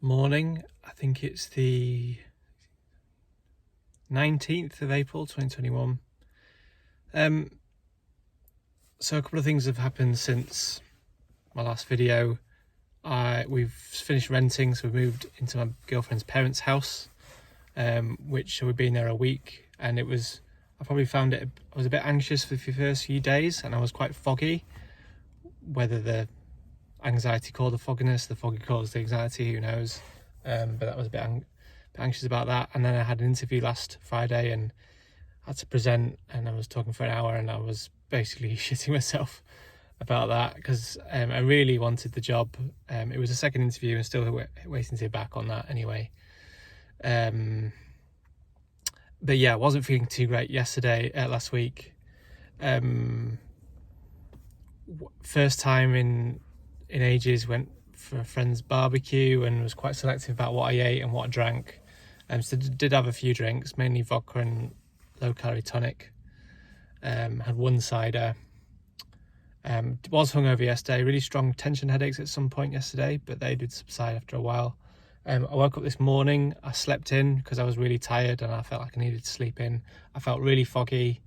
Morning. I think it's the 19th of April 2021. So a couple of things have happened since my last video. We've finished renting, so we've moved into my girlfriend's parents' house, which we've been there a week, and I probably found I was a bit anxious for the first few days, and I was quite foggy. Whether the anxiety caused the fogginess, the foggy caused the anxiety, who knows? But that was a bit anxious about that. And then I had an interview last Friday and had to present, and I was talking for an hour, and I was basically shitting myself about that because I really wanted the job. It was a second interview and still waiting to hear back on that anyway. But yeah, I wasn't feeling too great last week. First time in ages, went for a friend's barbecue and was quite selective about what I ate and what I drank. So did have a few drinks, mainly vodka and low calorie tonic. Had one cider. Was hungover yesterday, really strong tension headaches at some point yesterday, but they did subside after a while. I woke up this morning, I slept in because I was really tired and I felt like I needed to sleep in. I felt really foggy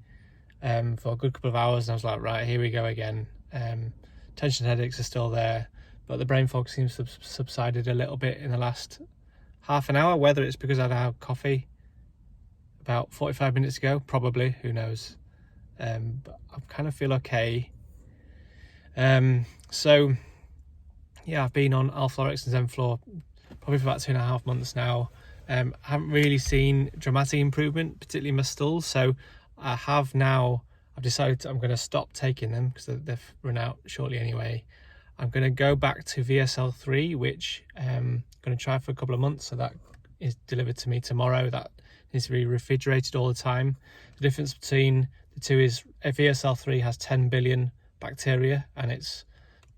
for a good couple of hours, and I was like, right, here we go again. Tension headaches are still there, but the brain fog seems to have subsided a little bit in the last half an hour. Whether it's because I'd had coffee about 45 minutes ago, probably, who knows. But I kind of feel okay. So yeah, I've been on Alflorix and Zenflor probably for about 2.5 months now. Haven't really seen dramatic improvement, particularly in my stools. So I've decided I'm going to stop taking them because they've run out shortly anyway. I'm going to go back to VSL 3, which I'm going to try for a couple of months. So that is delivered to me tomorrow. That needs to be refrigerated all the time. The difference between the two is VSL 3 has 10 billion bacteria, and it's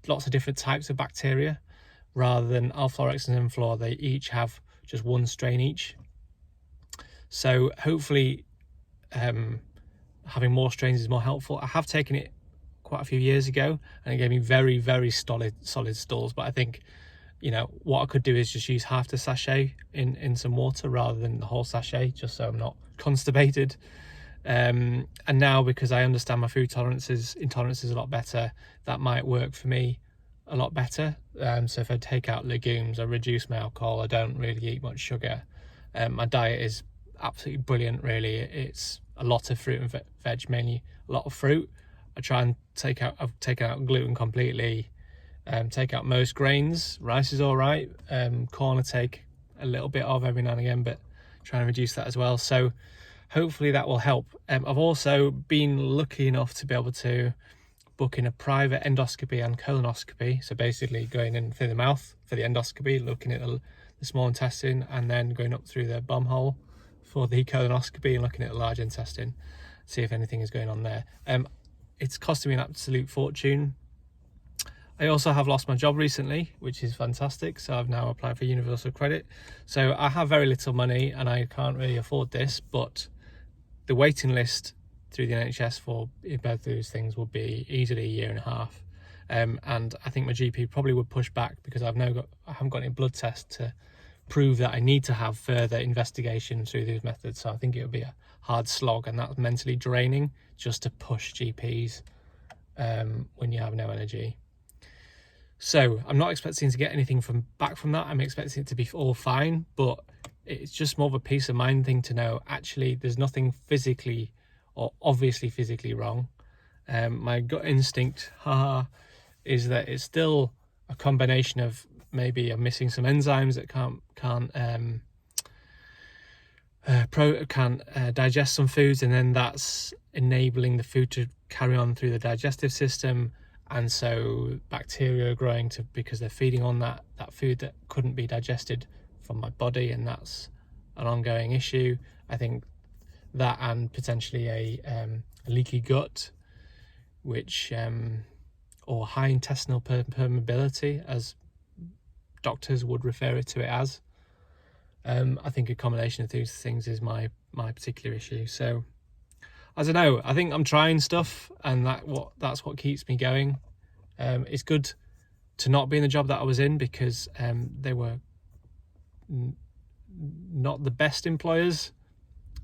lots of different types of bacteria, rather than Alflorix and Zenflor, they each have just one strain each. So hopefully having more strains is more helpful. I have taken it quite a few years ago and it gave me very, very solid stools, but I think, what I could do is just use half the sachet in some water rather than the whole sachet, just so I'm not constipated. And now, because I understand my food intolerances a lot better, that might work for me a lot better. So if I take out legumes, I reduce my alcohol, I don't really eat much sugar. My diet is absolutely brilliant, really. It's a lot of fruit and veg, mainly a lot of fruit. I've taken out gluten completely, take out most grains. Rice is all right. Corn I take a little bit of every now and again, but trying to reduce that as well. So hopefully that will help. I've also been lucky enough to be able to book in a private endoscopy and colonoscopy. So basically going in through the mouth for the endoscopy, looking at the small intestine, and then going up through the bum hole for the colonoscopy and looking at the large intestine, see if anything is going on there. It's costing me an absolute fortune. I also have lost my job recently, which is fantastic. So I've now applied for universal credit. So I have very little money and I can't really afford this, but the waiting list through the NHS for both of those things will be easily 1.5 years. And I think my GP probably would push back because I haven't got any blood tests to prove that I need to have further investigation through these methods. So I think it would be a hard slog, and that's mentally draining just to push GPs when you have no energy. So I'm not expecting to get anything back from that. I'm expecting it to be all fine, but it's just more of a peace of mind thing to know actually there's nothing physically or obviously physically wrong. My gut instinct is that it's still a combination of maybe I'm missing some enzymes that can't digest some foods, and then that's enabling the food to carry on through the digestive system, and so bacteria are growing because they're feeding on that food that couldn't be digested from my body, and that's an ongoing issue. I think that, and potentially a leaky gut, which or high intestinal permeability, as doctors would refer to it as. I think a combination of these things is my particular issue. So I don't know, I think I'm trying stuff, and that's what keeps me going. It's good to not be in the job that I was in because they were not the best employers.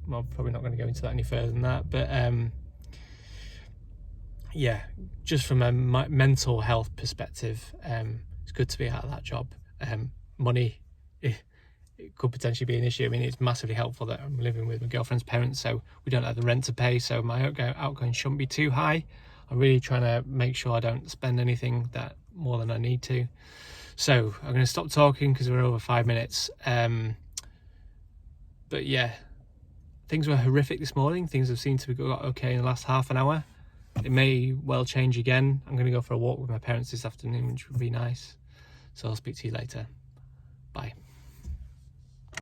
Well, I'm probably not going to go into that any further than that, but yeah, just from a mental health perspective, it's good to be out of that job. Money, it could potentially be an issue. I mean, it's massively helpful that I'm living with my girlfriend's parents, so we don't have the rent to pay, so my outgoing shouldn't be too high. I'm really trying to make sure I don't spend anything that more than I need to. So I'm going to stop talking because we're over 5 minutes. But yeah, things were horrific this morning. Things have seemed to have got okay in the last half an hour. It may well change again. I'm going to go for a walk with my parents this afternoon, which would be nice. So I'll speak to you later. Bye.